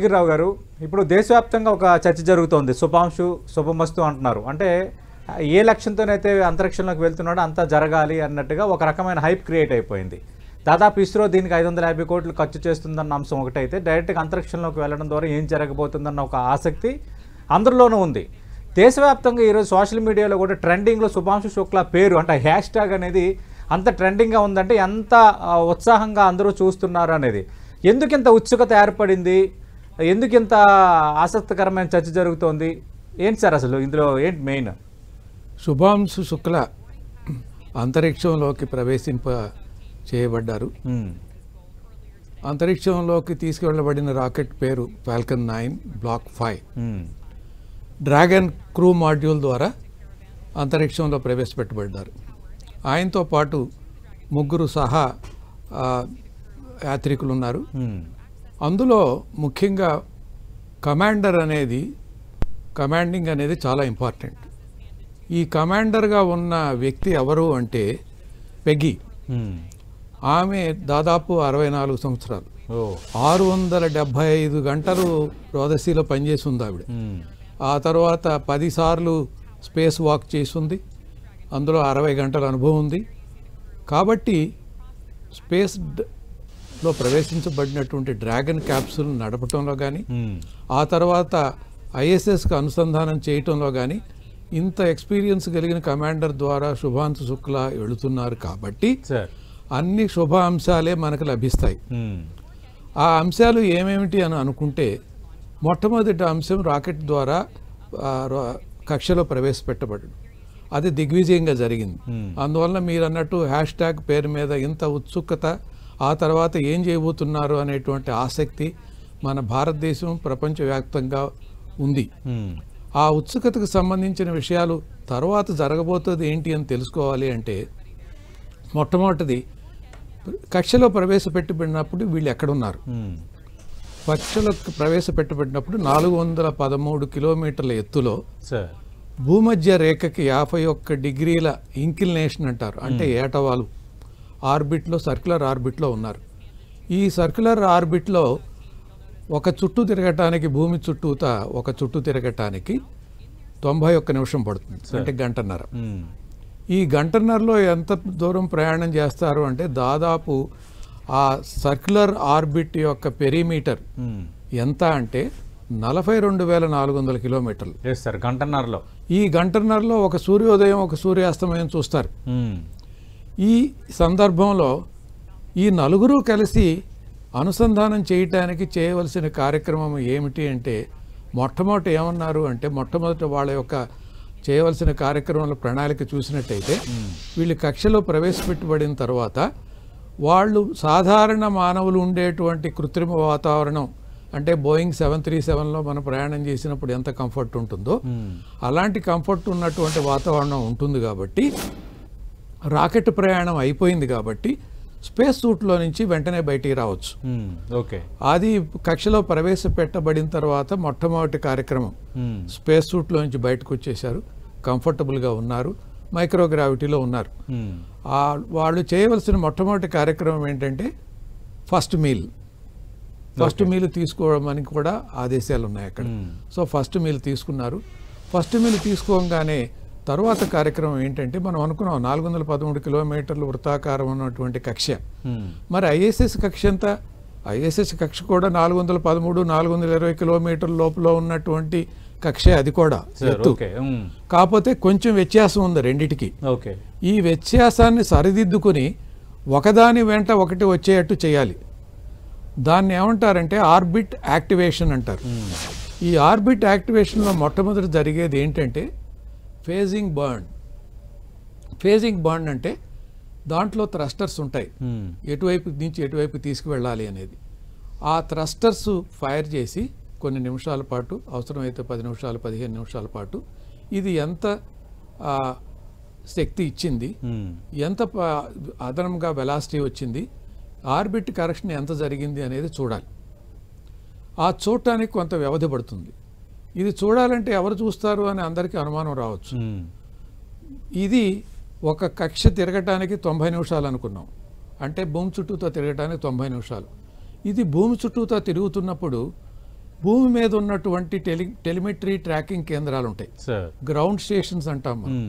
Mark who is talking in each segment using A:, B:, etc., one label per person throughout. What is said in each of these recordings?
A: రావు గారు, ఇప్పుడు దేశవ్యాప్తంగా ఒక చర్చ జరుగుతోంది. శుభాంశు శుభమస్తు అంటున్నారు. అంటే ఏ లక్ష్యంతోనైతే అంతరిక్షంలోకి వెళ్తున్నాడో అంతా జరగాలి అన్నట్టుగా ఒక రకమైన హైప్ క్రియేట్ అయిపోయింది. దాదాపు ఇస్రో దీనికి 550 కోట్లు ఖర్చు చేస్తుందన్న అంశం ఒకటైతే, డైరెక్ట్గా అంతరిక్షంలోకి వెళ్ళడం ద్వారా ఏం జరగబోతుందన్న ఒక ఆసక్తి అందరిలోనూ ఉంది. దేశవ్యాప్తంగా ఈరోజు సోషల్ మీడియాలో కూడా ట్రెండింగ్లో శుభాంశు శుక్లా పేరు అంటే హ్యాష్ ట్యాగ్ అనేది అంత ట్రెండింగ్గా ఉందంటే ఎంత ఉత్సాహంగా అందరూ చూస్తున్నారు అనేది. ఎందుకింత ఉత్సుకత ఏర్పడింది, ఎందుకింత ఆసక్తికరమైన చర్చ జరుగుతోంది, ఏంటి సార్ అసలు ఇందులో ఏంటి మెయిన్?
B: శుభాంశు శుక్ల అంతరిక్షంలోకి చేయబడ్డారు. అంతరిక్షంలోకి తీసుకువెళ్ళబడిన రాకెట్ పేరు Falcon 9 block 5. Dragon crew module ద్వారా అంతరిక్షంలో ప్రవేశపెట్టబడ్డారు. ఆయనతో పాటు ముగ్గురు సహా యాత్రికులు ఉన్నారు. అందులో ముఖ్యంగా కమాండింగ్ అనేది చాలా ఇంపార్టెంట్. ఈ కమాండర్గా ఉన్న వ్యక్తి ఎవరు అంటే పెగ్గి. ఆమె దాదాపు 64 సంవత్సరాలు, 675 గంటలు రోదసీలో పనిచేసి ఉంది ఆవిడ. ఆ తర్వాత 10 సార్లు స్పేస్ వాక్ చేసి ఉంది. అందులో 60 గంటల అనుభవం ఉంది. కాబట్టి స్పేస్లో ప్రవేశించబడినటువంటి డ్రాగన్ క్యాప్సూల్ నడపటంలో కానీ, ఆ తర్వాత ఐఎస్ఎస్కి అనుసంధానం చేయటంలో కానీ ఇంత ఎక్స్పీరియన్స్ కలిగిన కమాండర్ ద్వారా శుభాంశు శుక్లా వెళుతున్నారు. కాబట్టి అన్ని శుభ అంశాలే మనకు లభిస్తాయి. ఆ అంశాలు ఏమేమిటి అని అనుకుంటే, మొట్టమొదటి అంశం రాకెట్ ద్వారా కక్షలో ప్రవేశపెట్టబడడం. అది దిగ్విజయంగా జరిగింది. అందువల్ల మీరు అన్నట్టు హ్యాష్ ట్యాగ్ పేరు మీద ఇంత ఉత్సుకత, ఆ తర్వాత ఏం చేయబోతున్నారు అనేటువంటి ఆసక్తి మన భారతదేశం ప్రపంచవ్యాప్తంగా ఉంది. ఆ ఉత్సుకతకు సంబంధించిన విషయాలు తర్వాత జరగబోతుంది ఏంటి అని తెలుసుకోవాలి అంటే, మొట్టమొదటిది కక్షలో ప్రవేశపెట్టబడినప్పుడు వీళ్ళు ఎక్కడున్నారు. కక్షలోకి ప్రవేశపెట్టబడినప్పుడు 413 కిలోమీటర్ల ఎత్తులో భూమధ్య రేఖకి 51 డిగ్రీల ఇంక్లినేషన్ అంటారు, అంటే ఏటవాలు ఆర్బిట్లో, సర్క్యులర్ ఆర్బిట్లో ఉన్నారు. ఈ సర్క్యులర్ ఆర్బిట్లో ఒక చుట్టూ తిరగటానికి, భూమి చుట్టూతా ఒక చుట్టూ తిరగటానికి 91 నిమిషం పడుతుంది, అంటే గంటన్నర. ఈ గంటన్నరలో ఎంత దూరం ప్రయాణం చేస్తారు అంటే, దాదాపు ఆ సర్క్యులర్ ఆర్బిట్ యొక్క పెరిమీటర్ ఎంత అంటే 42,400 కిలోమీటర్లు.
A: గంటన్నరలో.
B: ఈ గంటన్నరలో ఒక సూర్యోదయం, ఒక సూర్యాస్తమయం చూస్తారు. ఈ సందర్భంలో ఈ నలుగురు కలిసి అనుసంధానం చేయటానికి చేయవలసిన కార్యక్రమం ఏమిటి అంటే, మొట్టమొదటి ఏమన్నారు అంటే, మొట్టమొదటి వాళ్ళ యొక్క చేయవలసిన కార్యక్రమాల ప్రణాళిక చూసినట్టయితే, వీళ్ళు కక్షలో ప్రవేశపెట్టబడిన తర్వాత వాళ్ళు సాధారణ మానవులు ఉండేటువంటి కృత్రిమ వాతావరణం, అంటే బోయింగ్ 737లో మనం ప్రయాణం చేసినప్పుడు ఎంత కంఫర్ట్ ఉంటుందో అలాంటి కంఫర్ట్ ఉన్నటువంటి వాతావరణం ఉంటుంది. కాబట్టి రాకెట్ ప్రయాణం అయిపోయింది కాబట్టి స్పేస్ సూట్లో నుంచి వెంటనే బయటికి రావచ్చు. అది కక్షలో ప్రవేశపెట్టబడిన తర్వాత మొట్టమొదటి కార్యక్రమం, స్పేస్ సూట్లో నుంచి బయటకు వచ్చేసారు, కంఫర్టబుల్గా ఉన్నారు, మైక్రోగ్రావిటీలో ఉన్నారు. వాళ్ళు చేయవలసిన మొట్టమొదటి కార్యక్రమం ఏంటంటే ఫస్ట్ మీల్ తీసుకోవడం కూడా ఆదేశాలు ఉన్నాయి అక్కడ. సో ఫస్ట్ మీల్ తీసుకున్నారు. ఫస్ట్ మీల్ తీసుకోగానే తర్వాత కార్యక్రమం ఏంటంటే, మనం అనుకున్నాం 413 కిలోమీటర్లు వృత్తాకారం ఉన్నటువంటి కక్ష. మరి ఐఎస్ఎస్ కక్ష ఎంత? ఐఎస్ఎస్ కక్ష కూడా 413, 420 కిలోమీటర్ల లోపల ఉన్నటువంటి కక్ష, అది కూడా ఎత్తు. కాకపోతే కొంచెం వ్యత్యాసం ఉంది రెండిటికి. ఈ వ్యత్యాసాన్ని సరిదిద్దుకుని ఒకదాని వెంట ఒకటి వచ్చేటట్టు చేయాలి. దాన్ని ఏమంటారంటే ఆర్బిట్ యాక్టివేషన్ అంటారు. ఈ ఆర్బిట్ యాక్టివేషన్లో మొట్టమొదటి జరిగేది ఏంటంటే ఫేజింగ్ బర్న్ అంటే దాంట్లో థ్రస్టర్స్ ఉంటాయి, ఎటువైపు నుంచి ఎటువైపు తీసుకువెళ్ళాలి అనేది. ఆ థ్రస్టర్స్ ఫైర్ చేసి కొన్ని నిమిషాల పాటు, అవసరమైతే 10 నిమిషాలు 15 నిమిషాల పాటు ఇది ఎంత శక్తి ఇచ్చింది, ఎంత అదనంగా వెలాసిటీ వచ్చింది, ఆర్బిట్ కరెక్షన్ ఎంత జరిగింది అనేది చూడాలి. ఆ చూడటానికి కొంత వ్యవధి పడుతుంది. ఇది చూడాలంటే ఎవరు చూస్తారు అని అందరికీ అనుమానం రావచ్చు. ఇది ఒక కక్ష తిరగటానికి 90 నిమిషాలు అనుకున్నాం, అంటే భూమి చుట్టూతో తిరగటానికి 90 నిమిషాలు. ఇది భూమి చుట్టూతో తిరుగుతున్నప్పుడు భూమి మీద ఉన్నటువంటి టెలిమెట్రీ ట్రాకింగ్ కేంద్రాలు ఉంటాయి,
A: సార్
B: గ్రౌండ్ స్టేషన్స్ అంటాం మనం.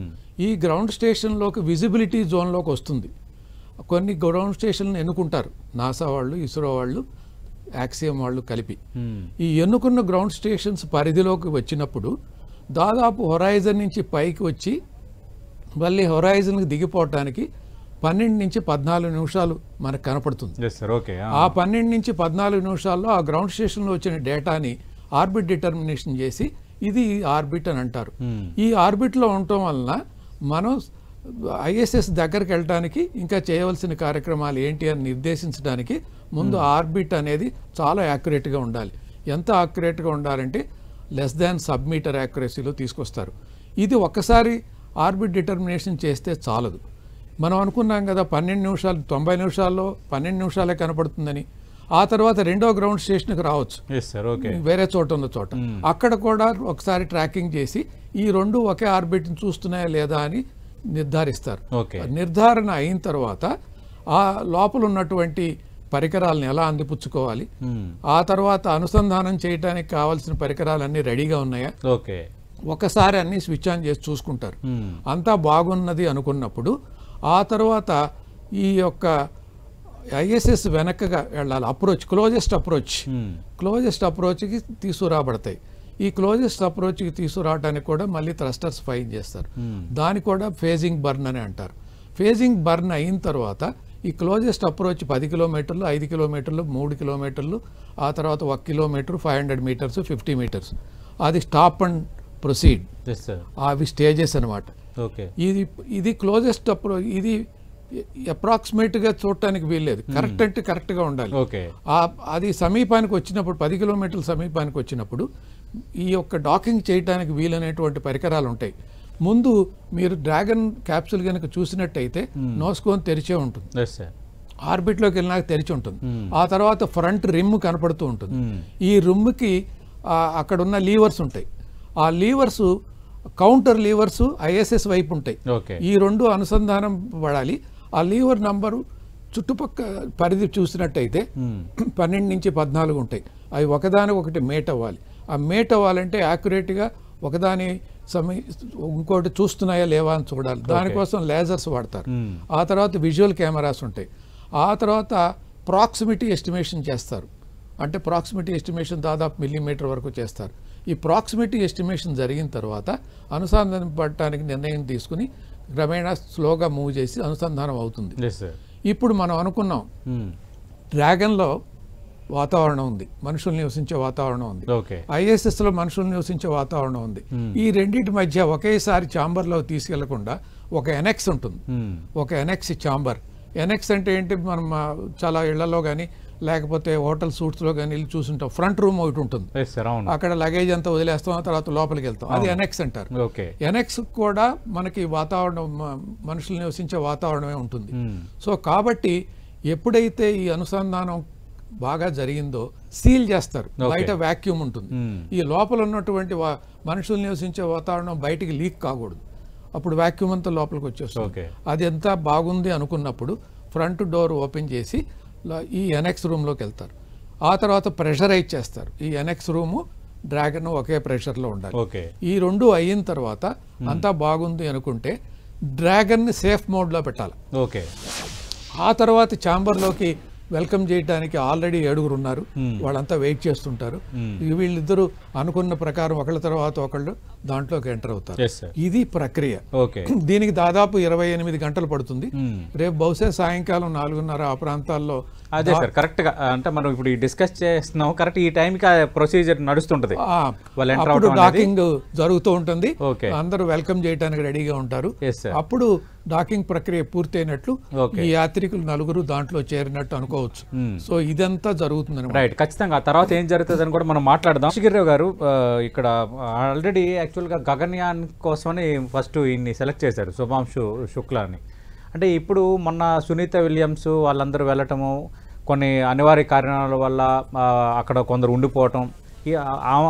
B: ఈ గ్రౌండ్ స్టేషన్లోకి విజిబిలిటీ జోన్లోకి వస్తుంది. కొన్ని గ్రౌండ్ స్టేషన్లను ఎన్నుకుంటారు నాసా వాళ్ళు, ఇస్రో వాళ్ళు, యాక్సియం వాళ్ళు కలిపి. ఈ ఎన్నుకున్న గ్రౌండ్ స్టేషన్స్ పరిధిలోకి వచ్చినప్పుడు దాదాపు హొరైజన్ నుంచి పైకి వచ్చి మళ్ళీ హొరైజన్కి దిగిపోవటానికి 12 నుంచి 14 నిమిషాలు మనకు కనపడుతుంది. ఆ 12 నుంచి 14 నిమిషాల్లో ఆ గ్రౌండ్ స్టేషన్లో వచ్చిన డేటాని ఆర్బిట్ డిటర్మినేషన్ చేసి ఇది ఆర్బిట్ అని అంటారు. ఈ ఆర్బిట్లో ఉండటం వలన మనం ఐఎస్ఎస్ దగ్గరికి వెళ్ళడానికి ఇంకా చేయవలసిన కార్యక్రమాలు ఏంటి అని నిర్దేశించడానికి ముందు ఆర్బిట్ అనేది చాలా యాక్యురేట్గా ఉండాలి. ఎంత యాక్యురేట్గా ఉండాలంటే లెస్ దాన్ సబ్మీటర్ యాక్యురసీలో తీసుకొస్తారు. ఇది ఒక్కసారి ఆర్బిట్ డిటర్మినేషన్ చేస్తే చాలదు. మనం అనుకున్నాం కదా 12 నిమిషాలు 90 నిమిషాల్లో 12 నిమిషాలే కనపడుతుందని. ఆ తర్వాత రెండో గ్రౌండ్ స్టేషన్కి రావచ్చు, వేరే చోట ఉన్న చోట. అక్కడ కూడా ఒకసారి ట్రాకింగ్ చేసి ఈ రెండు ఒకే ఆర్బిట్ని చూస్తున్నాయా లేదా అని నిర్ధారిస్తారు. నిర్ధారణ అయిన తర్వాత ఆ లోపల ఉన్నటువంటి పరికరాలను ఎలా అందిపుచ్చుకోవాలి, ఆ తర్వాత అనుసంధానం చేయడానికి కావాల్సిన పరికరాలన్నీ రెడీగా ఉన్నాయా, ఒకసారి అన్ని స్విచ్ ఆన్ చేసి చూసుకుంటారు. అంతా బాగున్నది అనుకున్నప్పుడు ఆ తర్వాత ఈ యొక్క ఐఎస్ఎస్ వెనకగా వెళ్ళాలి. క్లోజెస్ట్ అప్రోచ్కి తీసుకురాబడతాయి. ఈ క్లోజెస్ట్ అప్రోచ్కి తీసుకురావడానికి కూడా మళ్ళీ థ్రస్టర్స్ ఫైర్ చేస్తారు. దాన్ని కూడా ఫేజింగ్ బర్న్ అని అంటారు. ఫేజింగ్ బర్న్ అయిన తర్వాత ఈ క్లోజెస్ట్ అప్రోచ్ 10 కిలోమీటర్లు, 5 కిలోమీటర్లు, 3 కిలోమీటర్లు, ఆ తర్వాత 1 కిలోమీటర్, 500 మీటర్స్, 50 మీటర్స్, అది స్టాప్ అండ్ ప్రొసీడ్. అవి స్టేజెస్ అనమాట. ఇది క్లోజెస్ట్ అప్రోచ్. ఇది అప్రాక్సిమేట్గా చూడటానికి వీల్లేదు, కరెక్ట్ అంటే కరెక్ట్గా ఉండాలి. అది సమీపానికి వచ్చినప్పుడు 10 కిలోమీటర్ల సమీపానికి వచ్చినప్పుడు ఈ యొక్క డాకింగ్ చేయడానికి వీలైనటువంటి పరికరాలు ఉంటాయి. ముందు మీరు డ్రాగన్ క్యాప్సూల్ కనుక చూసినట్టయితే నోస్కోన్ తెరిచే ఉంటుంది, ఆర్బిట్లోకి వెళ్ళినాక తెరిచి ఉంటుంది. ఆ తర్వాత ఫ్రంట్ రిమ్ కనపడుతూ ఉంటుంది. ఈ రిమ్కి అక్కడ ఉన్న లీవర్స్ ఉంటాయి. ఆ లీవర్స్ కౌంటర్ లీవర్స్ ఐఎస్ఎస్ వైపు ఉంటాయి. ఈ రెండు అనుసంధానం పడాలి. ఆ లీవర్ నంబరు చుట్టుపక్క పరిధి చూసినట్టయితే 12 నుంచి 14 ఉంటాయి. అవి ఒకదానికొకటి మేట్ అవ్వాలి. ఆ మేట్ అవ్వాలంటే యాక్యురేట్గా ఒకదాని ఇంకోటి చూస్తున్నాయా లేవా అని చూడాలి. దానికోసం లేజర్స్ వాడతారు. ఆ తర్వాత విజువల్ కెమెరాస్ ఉంటాయి. ఆ తర్వాత ప్రాక్సిమిటీ ఎస్టిమేషన్ చేస్తారు. అంటే ప్రాక్సిమిటీ ఎస్టిమేషన్ దాదాపు మిల్లీమీటర్ వరకు చేస్తారు. ఈ ప్రాక్సిమిటీ ఎస్టిమేషన్ జరిగిన తర్వాత అనుసంధానం పడటానికి నిర్ణయం తీసుకుని క్రమేణా స్లోగా మూవ్ చేసి అనుసంధానం అవుతుంది. ఇప్పుడు మనం అనుకున్నాం డ్రాగన్లో వాతావరణం ఉంది, మనుషులు నివసించే వాతావరణం ఉంది, ఐఎస్ఎస్లో మనుషులు నివసించే వాతావరణం ఉంది. ఈ రెండింటి మధ్య ఒకేసారి ఛాంబర్లో తీసుకెళ్లకుండా ఒక ఎనెక్స్ ఉంటుంది, ఒక ఎనెక్స్ ఛాంబర్. ఎనెక్స్ అంటే ఏంటి, మనం చాలా ఇళ్లలో కానీ లేకపోతే హోటల్ సూట్స్లో కానీ వెళ్ళి చూసుంటాం. ఫ్రంట్ రూమ్ ఒకటి ఉంటుంది, అక్కడ లగేజ్ అంతా వదిలేస్తాం, తర్వాత లోపలికి వెళ్తాం. అది ఎనెక్స్ అంటారు. ఎనెక్స్ కూడా మనకి వాతావరణం, మనుషులు నివసించే వాతావరణమే ఉంటుంది. సో కాబట్టి ఎప్పుడైతే ఈ అనుసంధానం బాగా జరిగిందో సీల్ చేస్తారు. బయట వాక్యూమ్ ఉంటుంది. ఈ లోపల ఉన్నటువంటి మనుషులు నివసించే వాతావరణం బయటికి లీక్ కాకూడదు. అప్పుడు వాక్యూమ్ అంతా లోపలికి వచ్చేస్తుంది. అది ఎంత బాగుంది అనుకున్నప్పుడు ఫ్రంట్ డోర్ ఓపెన్ చేసి ఈ ఎనెక్స్ రూమ్లోకి వెళ్తారు. ఆ తర్వాత ప్రెషరైజ్ చేస్తారు. ఈ ఎనెక్స్ రూము డ్రాగన్ ఒకే ప్రెషర్లో ఉండాలి. ఈ రెండు అయిన తర్వాత అంతా బాగుంది అనుకుంటే డ్రాగన్ని సేఫ్ మోడ్లో పెట్టాలి. ఆ తర్వాత ఛాంబర్లోకి వెల్కమ్ చేయడానికి ఆల్రెడీ 7 ఉన్నారు. వాళ్ళంతా వెయిట్ చేస్తుంటారు. వీళ్ళిద్దరూ అనుకున్న ప్రకారం ఒకళ్ళ తర్వాత ఒకళ్ళు దాంట్లోకి ఎంటర్ అవుతారు. ఇది ప్రక్రియ. దీనికి దాదాపు 28 గంటలు పడుతుంది. రేపు బహుశా సాయంకాలం 4:30 ఆ ప్రాంతాల్లో.
A: అదే సార్, కరెక్ట్ గా అంటే మనం ఇప్పుడు డిస్కస్ చేస్తున్నాం, కరెక్ట్ ఈ టైంకి ప్రొసీజర్ నడుస్తుంటది.
B: అప్పుడు డాకింగ్ జరుగుతూ ఉంటుంది. అందరూ వెల్కమ్ చేయడానికి రెడీగా ఉంటారు. అప్పుడు డాకింగ్ ప్రక్రియ పూర్తయినట్లు ఈ యాత్రికులు 4 దాంట్లో చేరినట్టు అనుకోవచ్చు. సో ఇదంతా జరుగుతుంది.
A: రైట్, ఖచ్చితంగా. ఆ తర్వాత ఏం జరుగుతుంది అని కూడా మనం మాట్లాడదాం. శేషగిరిరావు గారు, ఇక్కడ ఆల్రెడీ యాక్చువల్గా గగన్యాన్ కోసమని ఫస్ట్ ఈయన్ని సెలెక్ట్ చేశారు, శుభాంశు శుక్లాని. అంటే ఇప్పుడు మొన్న సునీత విలియమ్స్ వాళ్ళందరూ వెళ్ళటము, కొన్ని అనివార్య కారణాల వల్ల అక్కడ కొందరు ఉండిపోవటం,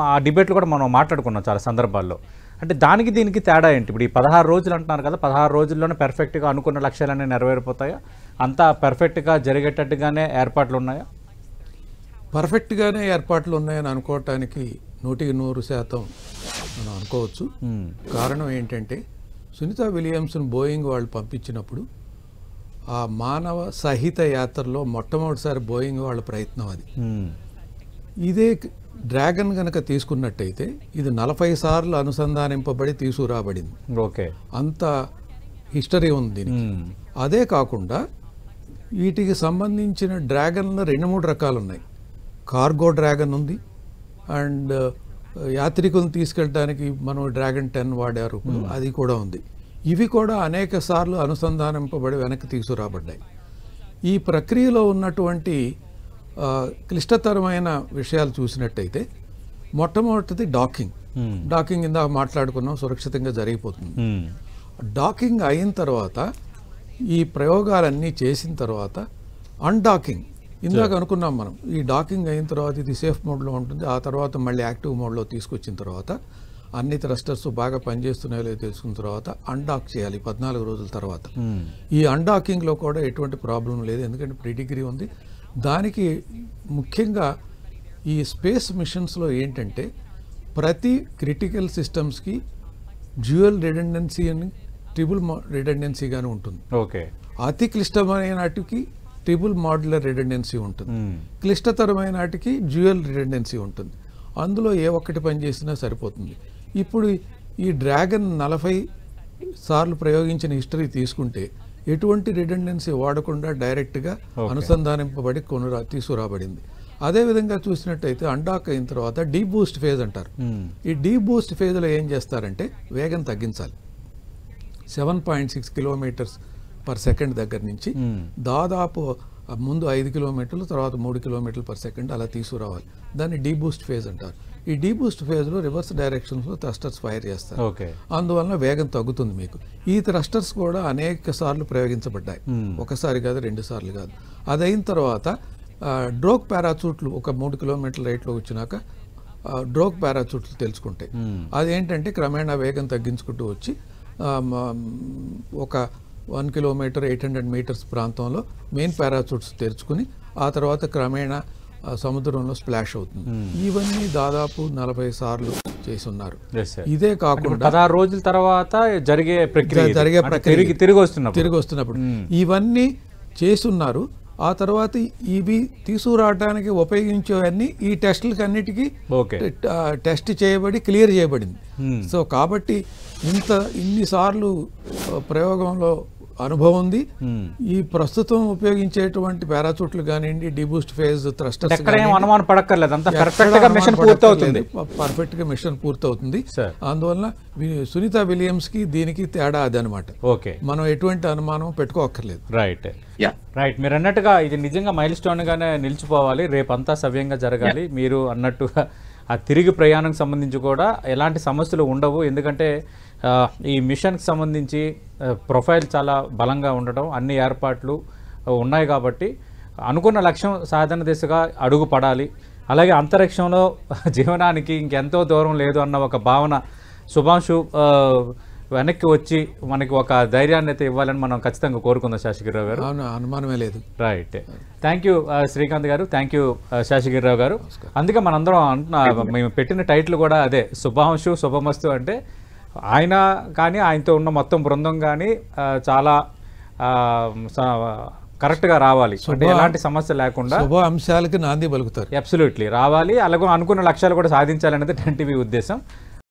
A: ఆ డిబేట్లు కూడా మనం మాట్లాడుకున్నాం చాలా సందర్భాల్లో. అంటే దానికి దీనికి తేడా ఏంటి? ఇప్పుడు ఈ 16 రోజులు అంటున్నారు కదా, 16 రోజుల్లోనే పర్ఫెక్ట్గా అనుకున్న లక్ష్యాలన్నీ నెరవేరిపోతాయా? అంతా పర్ఫెక్ట్గా జరిగేటట్టుగానే ఏర్పాట్లు ఉన్నాయా?
B: పర్ఫెక్ట్గానే ఏర్పాట్లు ఉన్నాయని అనుకోవటానికి 100% మనం అనుకోవచ్చు. కారణం ఏంటంటే సునీతా విలియమ్స్ను బోయింగ్ వాళ్ళు పంపించినప్పుడు ఆ మానవ సహిత యాత్రలో మొట్టమొదటిసారి బోయింగ్ వాళ్ళ ప్రయత్నం అది. ఇదే డ్రాగన్ కనుక తీసుకున్నట్టయితే ఇది 40 సార్లు అనుసంధానింపబడి తీసుకురాబడింది.
A: ఓకే,
B: అంత హిస్టరీ ఉంది దీనికి. అదే కాకుండా వీటికి సంబంధించిన డ్రాగన్లో 2-3 రకాలు ఉన్నాయి. కార్గో డ్రాగన్ ఉంది, అండ్ యాత్రికులను తీసుకెళ్ళడానికి మనం డ్రాగన్ 10 వాడారు, అది కూడా ఉంది. ఇవి కూడా అనేక సార్లు అనుసంధానింపబడి వెనక్కి తీసుకురాబడ్డాయి. ఈ ప్రక్రియలో ఉన్నటువంటి క్లిష్టతరమైన విషయాలు చూసినట్టయితే మొట్టమొదటిది డాకింగ్ ఇందాక మాట్లాడుకున్నాం, సురక్షితంగా జరిగిపోతుంది. డాకింగ్ అయిన తర్వాత ఈ ప్రయోగాలన్నీ చేసిన తర్వాత అన్డాకింగ్ ఇందాక అనుకున్నాం మనం. ఈ డాకింగ్ అయిన తర్వాత ఇది సేఫ్ మోడ్లో ఉంటుంది, ఆ తర్వాత మళ్ళీ యాక్టివ్ మోడ్లో తీసుకొచ్చిన తర్వాత అన్ని థ్రస్టర్స్ బాగా పనిచేస్తున్నాయో లేదో తెలుసుకున్న తర్వాత అన్డాక్ చేయాలి 14 రోజుల తర్వాత. ఈ అన్డాకింగ్లో కూడా ఎటువంటి ప్రాబ్లం లేదు, ఎందుకంటే ప్రీడిగ్రీ ఉంది. దానికి ముఖ్యంగా ఈ స్పేస్ మిషన్స్లో ఏంటంటే ప్రతి క్రిటికల్ సిస్టమ్స్కి డ్యూయల్ రిడెండెన్సీ అని ట్రిపుల్ రిడెండెన్సీగానే ఉంటుంది.
A: ఓకే,
B: అతి క్లిష్టమైన నాటికి ట్రిపుల్ మాడ్యులర్ రిడెండెన్సీ ఉంటుంది, క్లిష్టతరమైన నాటికి డ్యూయల్ రిడెండెన్సీ ఉంటుంది. అందులో ఏ ఒక్కటి పని చేసినా సరిపోతుంది. ఇప్పుడు ఈ డ్రాగన్ 40 సార్లు ప్రయోగించిన హిస్టరీ తీసుకుంటే ఎటువంటి రిడెండెన్సీ వాడకుండా డైరెక్ట్గా అనుసంధానింపబడి తీసుకురాబడింది. అదేవిధంగా చూసినట్టయితే అన్డాక్ అయిన తర్వాత డీప్ బూస్ట్ ఫేజ్ అంటారు. ఈ డీప్ బూస్ట్ ఫేజ్లో ఏం చేస్తారంటే వేగం తగ్గించాలి. 7.6 km/s దగ్గర నుంచి దాదాపు ముందు 5 కిలోమీటర్లు, తర్వాత 3 km/s అలా తీసుకురావాలి. దాన్ని డీ బూస్ట్ ఫేజ్ అంటారు. ఈ డీ బూస్ట్ ఫేజ్లో రివర్స్ డైరెక్షన్స్లో థ్రస్టర్స్ ఫైర్ చేస్తారు. అందువలన వేగం తగ్గుతుంది మీకు. ఈ థ్రస్టర్స్ కూడా అనేక సార్లు ప్రయోగించబడ్డాయి, ఒకసారి కాదు 2 సార్లు కాదు. అదైన తర్వాత డ్రోగ్ పారాచూట్లు ఒక 3 కిలోమీటర్ల రేట్లో వచ్చినాక డ్రోగ్ పారాచూట్లు తెలుసుకుంటాయి. అదేంటంటే క్రమేణా వేగం తగ్గించుకుంటూ వచ్చి ఒక 1 కిలోమీటర్ 800 మీటర్స్ ప్రాంతంలో మెయిన్ పారాచూట్స్ తెరుచుకుని ఆ తర్వాత క్రమేణా సముద్రంలో స్ప్లాష్ అవుతుంది. ఇవన్నీ దాదాపు 40 సార్లు చేసి ఉన్నారు. ఇదే కాకుండా
A: 16 రోజుల తర్వాత జరిగే ప్రక్రియ తిరిగి
B: వస్తున్నప్పుడు ఇవన్నీ చేసి ఉన్నారు. ఆ తర్వాత ఇవి తీసుకురావడానికి ఉపయోగించేవన్నీ ఈ టెస్టులకి అన్నిటికీ టెస్ట్ చేయబడి క్లియర్ చేయబడింది. సో కాబట్టి ఇన్నిసార్లు ప్రయోగంలో అనుభవం ఉంది. ఈ ప్రస్తుతం ఉపయోగించేటువంటి పారాచూట్లు కానివ్వండి, డీబూస్ట్ ఫేజ్ థ్రస్టర్స్ పర్ఫెక్ట్ గా మిషన్ పూర్తవుతుంది. అందువల్ల సునీతా విలియమ్స్ కి దీనికి తేడా అదనమాట. మనం ఎటువంటి అనుమానం పెట్టుకోక్కర్లేదు.
A: రైట్, మీరు అన్నట్టుగా ఇది నిజంగా మైల్ స్టోన్ గానే నిలిచిపోవాలి, రేపంతా సవ్యంగా జరగాలి. మీరు అన్నట్టుగా ఆ తిరిగి ప్రయాణంకి సంబంధించి కూడా ఎలాంటి సమస్యలు ఉండవు. ఎందుకంటే ఈ మిషన్కి సంబంధించి ప్రొఫైల్ చాలా బలంగా ఉండటం, అన్ని ఏర్పాట్లు ఉన్నాయి కాబట్టి అనుకున్న లక్ష్యం సాధన దిశగా అడుగు పడాలి. అలాగే అంతరిక్షంలో జీవనానికి ఇంకెంతో దూరం లేదు అన్న ఒక భావన శుభాంశు వెనక్కి వచ్చి మనకి ఒక ధైర్యాన్ని అయితే ఇవ్వాలని మనం ఖచ్చితంగా కోరుకుందాం శేషగిరిరావు గారు.
B: అనుమానమే లేదు.
A: రైట్, థ్యాంక్ యూ శ్రీకాంత్ గారు, థ్యాంక్ యూ శేషగిరిరావు గారు. అందుకే మనందరం మేము పెట్టిన టైటిల్ కూడా అదే, శుభాంశు శుభమస్తు. అంటే ఆయన కానీ ఆయనతో ఉన్న మొత్తం బృందం కానీ చాలా కరెక్ట్గా రావాలి, అంటే ఎలాంటి సమస్య లేకుండా
B: శుభ అంశాలకి నాంది పలుకుతారు.
A: అబ్సల్యూట్లీ రావాలి, అలాగే అనుకున్న లక్ష్యాలు కూడా సాధించాలనేది 10 టీవీ ఉద్దేశం.